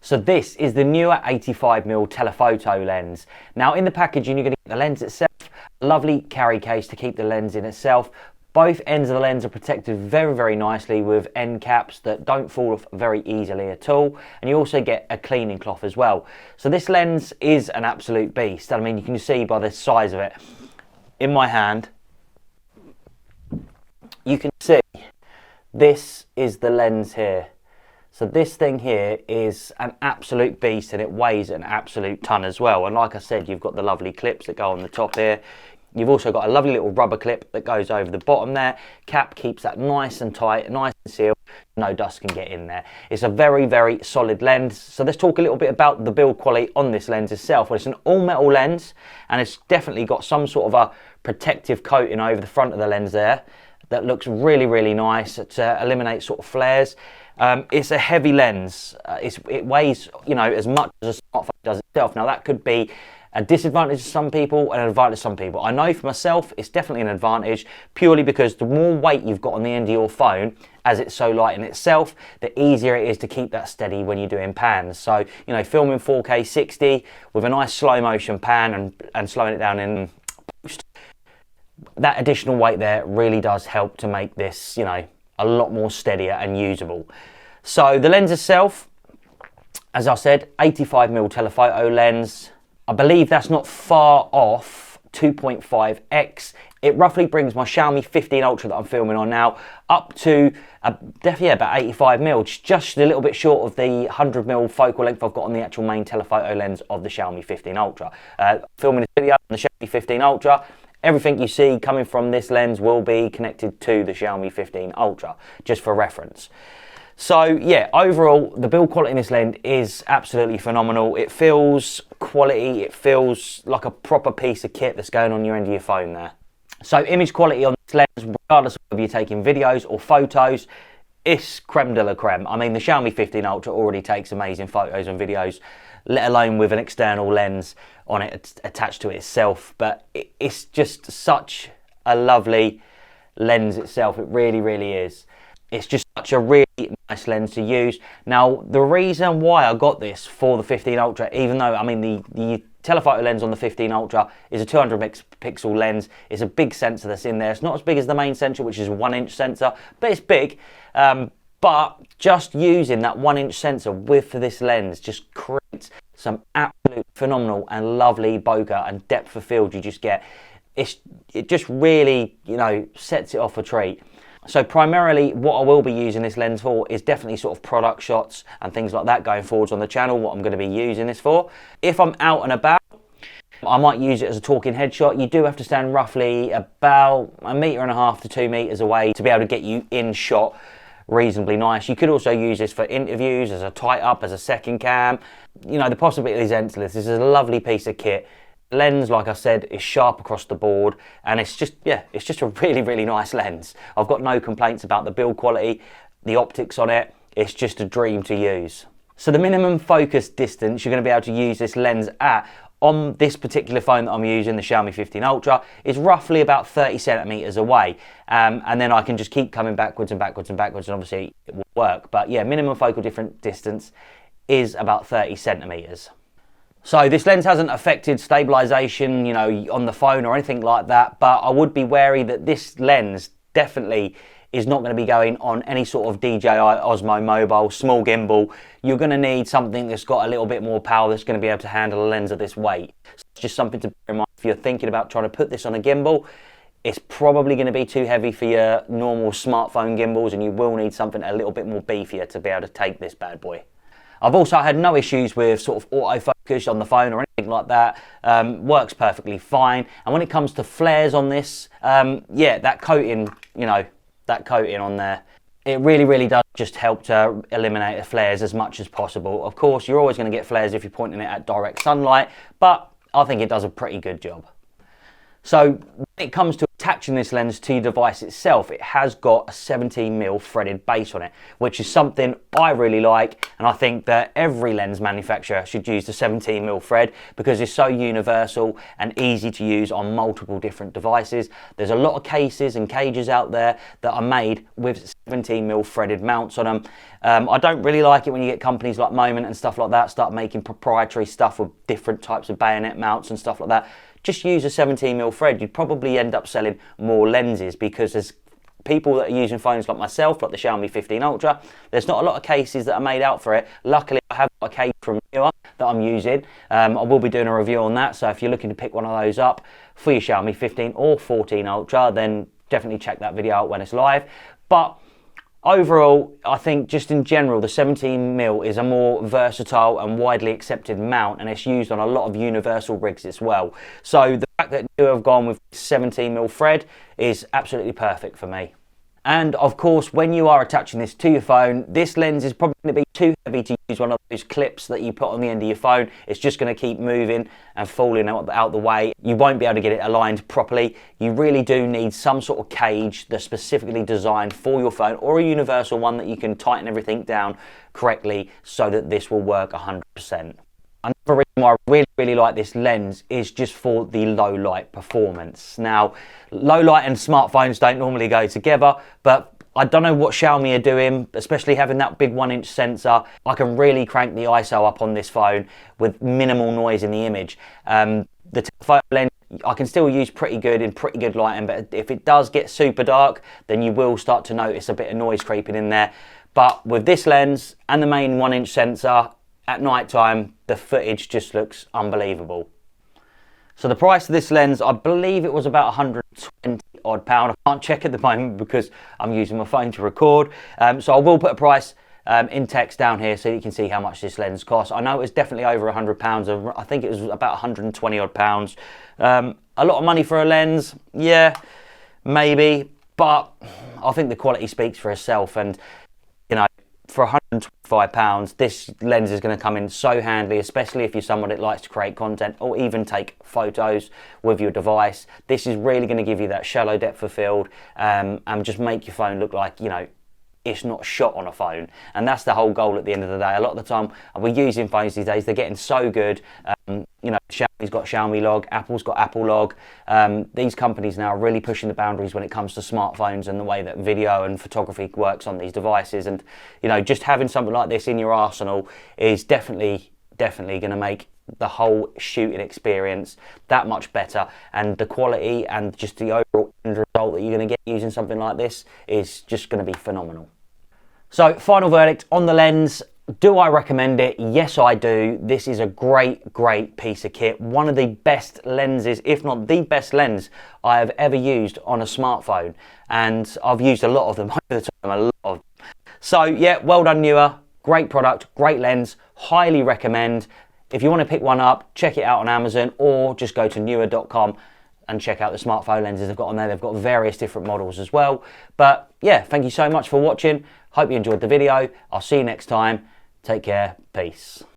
So this is the Neewer 85mm telephoto lens. Now in the packaging you're going to get the lens itself, a lovely carry case to keep the lens in itself. Both ends of the lens are protected very, very nicely with end caps that don't fall off very easily at all. And you also get a cleaning cloth as well. So this lens is an absolute beast. I mean, you can see by the size of it. In my hand, you can see this is the lens here. So this thing here is an absolute beast and it weighs an absolute ton as well. And like I said, you've got the lovely clips that go on the top here. You've also got a lovely little rubber clip that goes over the bottom there. Cap keeps that nice and tight, nice and sealed. No dust can get in there. It's a very, very solid lens. So let's talk a little bit about the build quality on this lens itself. Well, it's an all metal lens and it's definitely got some sort of a protective coating over the front of the lens there that looks really, really nice to eliminate sort of flares. It's a heavy lens. It weighs, you know, as much as a smartphone does itself. Now that could be a disadvantage to some people and an advantage to some people. I know for myself, it's definitely an advantage purely because the more weight you've got on the end of your phone, as it's so light in itself, the easier it is to keep that steady when you're doing pans. So, you know, filming 4K 60 with a nice slow motion pan and slowing it down in post, that additional weight there really does help to make this, you know, a lot more steadier and usable. So the lens itself, as I said, 85mm telephoto lens. I believe that's not far off 2.5x. It roughly brings my Xiaomi 15 Ultra that I'm filming on now up to definitely about 85mm, just a little bit short of the 100mm focal length I've got on the actual main telephoto lens of the Xiaomi 15 Ultra. Filming this video on the Xiaomi 15 Ultra, everything you see coming from this lens will be connected to the Xiaomi 15 Ultra, just for reference. So yeah, overall, the build quality in this lens is absolutely phenomenal. It feels quality, it feels like a proper piece of kit that's going on your end of your phone there. So image quality on this lens, regardless of whether you're taking videos or photos, it's creme de la creme. I mean, the Xiaomi 15 Ultra already takes amazing photos and videos, let alone with an external lens on it attached to it itself. But it's just such a lovely lens itself. It really, really is. It's just such a really nice lens to use. Now, the reason why I got this for the 15 Ultra, even though, I mean, the telephoto lens on the 15 Ultra is a 200 megapixel lens. It's a big sensor that's in there. It's not as big as the main sensor, which is a 1-inch sensor, but it's big. But just using that 1-inch sensor with this lens just creates some absolute phenomenal and lovely bokeh and depth of field you just get. It just really, you know, sets it off a treat. So primarily what I will be using this lens for is definitely sort of product shots and things like that going forwards on the channel, what I'm going to be using this for. If I'm out and about, I might use it as a talking headshot. You do have to stand roughly about 1.5 meters to 2 meters away to be able to get you in shot reasonably nice. You could also use this for interviews, as a tight up, as a second cam. You know, the possibility is endless. This is a lovely piece of kit. Lens, like I said, is sharp across the board, and it's just, yeah, it's just a really, really nice lens. I've got no complaints about the build quality, the optics on it. It's just a dream to use. So the minimum focus distance you're going to be able to use this lens at on this particular phone that I'm using, the Xiaomi 15 Ultra, is roughly about 30 centimeters away. And then I can just keep coming backwards and backwards and backwards, and obviously it will work. But yeah, minimum focal distance is about 30 centimeters. So this lens hasn't affected stabilization, you know, on the phone or anything like that, but I would be wary that this lens definitely is not going to be going on any sort of DJI Osmo Mobile, small gimbal. You're going to need something that's got a little bit more power that's going to be able to handle a lens of this weight. So it's just something to bear in mind if you're thinking about trying to put this on a gimbal. It's probably going to be too heavy for your normal smartphone gimbals, and you will need something a little bit more beefier to be able to take this bad boy. I've also had no issues with sort of autofocus on the phone or anything like that. Works perfectly fine. And when it comes to flares on this, yeah, that coating, you know, that coating on there, it really, really does just help to eliminate the flares as much as possible. Of course, you're always going to get flares if you're pointing it at direct sunlight, but I think it does a pretty good job. So when it comes to attaching this lens to your device itself, it has got a 17mm threaded base on it, which is something I really like, and I think that every lens manufacturer should use the 17mm thread because it's so universal and easy to use on multiple different devices. There's a lot of cases and cages out there that are made with 17mm threaded mounts on them. I don't really like it when you get companies like Moment and stuff like that start making proprietary stuff with different types of bayonet mounts and stuff like that. Just use a 17mm thread. You'd probably end up selling more lenses because there's people that are using phones like myself, like the Xiaomi 15 Ultra. There's not a lot of cases that are made out for it. Luckily, I have got a case from Neewer that I'm using. I will be doing a review on that, so if you're looking to pick one of those up for your Xiaomi 15 or 14 Ultra, then definitely check that video out when it's live. But overall, I think just in general, the 17mm is a more versatile and widely accepted mount, and it's used on a lot of universal rigs as well. So the fact that Neewer have gone with 17mm thread is absolutely perfect for me. And of course, when you are attaching this to your phone, this lens is probably going to be too heavy to use one of those clips that you put on the end of your phone. It's just going to keep moving and falling out the way. You won't be able to get it aligned properly. You really do need some sort of cage that's specifically designed for your phone, or a universal one that you can tighten everything down correctly so that this will work 100%. Another reason why I really like this lens is just for the low light performance. Now, low light and smartphones don't normally go together, but I don't know what Xiaomi are doing, especially having that big 1-inch sensor. I can really crank the ISO up on this phone with minimal noise in the image. The telephoto lens I can still use pretty good in pretty good lighting, but if it does get super dark, then you will start to notice a bit of noise creeping in there. But with this lens and the main 1-inch sensor, at night time, the footage just looks unbelievable. So the price of this lens, I believe it was about £120 odd. I can't check at the moment because I'm using my phone to record. So I will put a price in text down here so you can see how much this lens costs. I know it was definitely over £100. I think it was about 120 odd pounds. A lot of money for a lens, yeah, maybe, but I think the quality speaks for itself, and you know, for £125, this lens is going to come in so handy, especially if you're someone that likes to create content or even take photos with your device. This is really going to give you that shallow depth of field and just make your phone look like, you know, it's not shot on a phone. And that's the whole goal at the end of the day. A lot of the time we're using phones these days, they're getting so good. You know, Xiaomi's got Xiaomi log, Apple's got Apple log. These companies now are really pushing the boundaries when it comes to smartphones and the way that video and photography works on these devices. And you know, just having something like this in your arsenal is definitely going to make the whole shooting experience that much better, and the quality and just the overall end result that you're going to get using something like this is just going to be phenomenal. So final verdict on the lens. Do I recommend it? Yes, I do. This is a great piece of kit. One of the best lenses, if not the best lens I have ever used on a smartphone. And I've used a lot of them over the time, a lot of them. So yeah, well done Neewer. Great product, great lens, highly recommend. If you want to pick one up, check it out on Amazon or just go to neewer.com and check out the smartphone lenses they've got on there. They've got various different models as well. But yeah, thank you so much for watching. Hope you enjoyed the video. I'll see you next time. Take care. Peace.